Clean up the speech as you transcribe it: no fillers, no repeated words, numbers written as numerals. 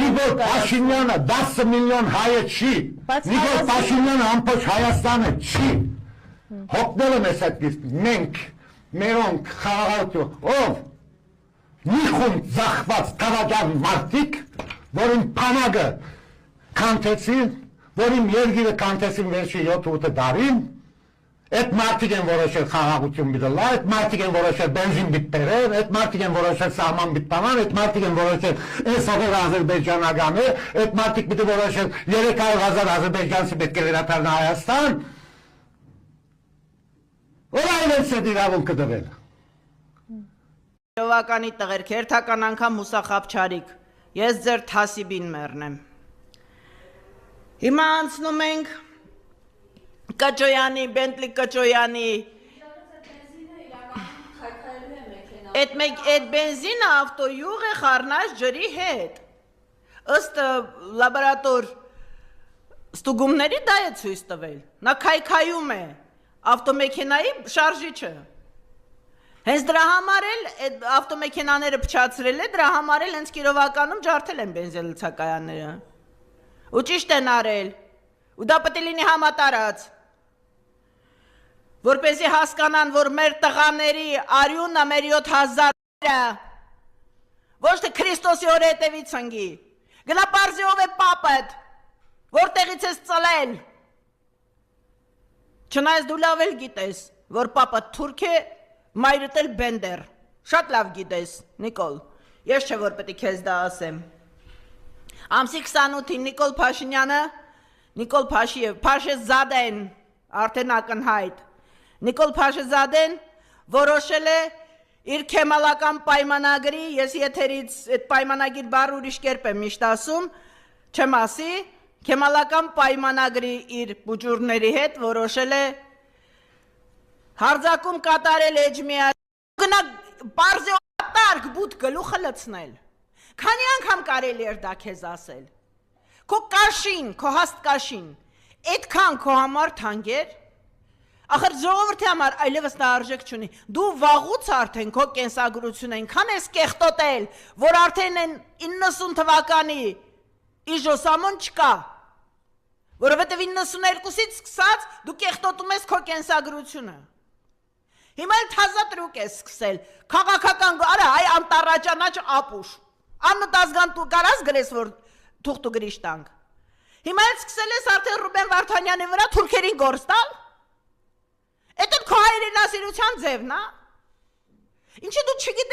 Նիկոլ Փաշինյանը 10 միլիոն հայը չի, Նիկոլ Փաշինյանը ամբողջ Հայաստանը չի, հոգնել եմ ես այդպես, մենք, մերոնք, խաղաղություն, ով, մի խումբ ձախված կավագյան մարդիկ, որին պանագը կանթեցին, որին երգիրը կանթեցին վերջի 7-8 դարին, այդ մարդիկ են որոշել խաղաղություն բիդլա, այդ մարդիկ են որոշել բենզին բիտտերեր, այդ մարդիկ են որոշել սահման բիտտաման, այդ մարդիկ են որոշել այս հողեր ազերբայջանական է, այդ մարդիկ պիտի որոշել 300,000 ազերբայջանցի պետք է վերադառնա Հայաստան, որ այլևս այդ իրավունքը դրել։ Ժողովականի տղերք, հերթական անգամ Մուսախապչարիկ, ես ձեր թասիբին մեռնեմ։ Հիմա անցնում ենք Կաճոյանի, Բենտլի Կաճոյանի այդ բենզինը ավտոյուղ է խառնած ջրի հետ։ Ըստ լաբորատոր ստուգումների դա է ցույց տվել։ Նա քայքայում է ավտոմեքենայի շարժիչը։ Հենց դրա համար էլ այդ ավտոմեքենաները փչացրել է, դրա համար էլ հենց Կիրովականում ջարդել են բենզինլցակայանները։ Ու ճիշտ են արել։ Ու դա պետք է լինի համատարած։ Որպեսզի հասկանան, որ մեր տղաների արյունը մեր 7000-ը ոչ թե Քրիստոսի օրը հետևից ընկի։ Գնա պարզի ով է պապդ, որտեղից ես ծլել։ Չնայած դու լավ էլ գիտես, որ պապդ թուրք է, մայրդ էլ բենդեր։ Շատ լավ գիտես, Նիկոլ։ Ես չէ որ պետք է քեզ դա ասեմ։ Ամսի 28-ին Նիկոլ Փաշինյանը, Նիկոլ Փաշեզադեն, արդեն ակնհայտ, Նիկոլ Փաշեզադեն որոշել է իր քեմալական պայմանագրի, ես եթերից այդ պայմանագիր բառ ուրիշ կերպ եմ միշտ ասում, չեմ ասի, քեմալական պայմանագրի իր բուջուրների հետ որոշել է հարձակում կատարել Էջմիա, գնա պարզե տարգ բուտ գլուխը լցնել։ Քանի անգամ կարելի էր դա քեզ ասել։ Քո կաշին, քո հաստ կաշին, այդքան քո համար թանկ էր։ Ախր ժողովրդի համար այլևս դա արժեք չունի։ Դու վաղուց արդեն քո կենսագրությունը այնքան ես կեղտոտել, որ արդեն 90 թվականի իժոսամոն չկա։ Որովհետև 92-ից սկսած դու կեղտոտում ես քո կենսագրությունը։ Հիմա էլ թազա տրուկ ես սկսել։ Քաղաքական, արա, այ անտառաճանաչ ապուշ։ Աննոտ ազգան դու կարաս գրես, որ թուղթ ու գրիշ տանք։ Հիմա էլ սկսել ես արդեն Ռուբեն Վարդանյանի վրա թուրքերին գործ տալ։ Էդ էլ քո հայրենասիրության ձևն է։ Ինչի դու չգիտես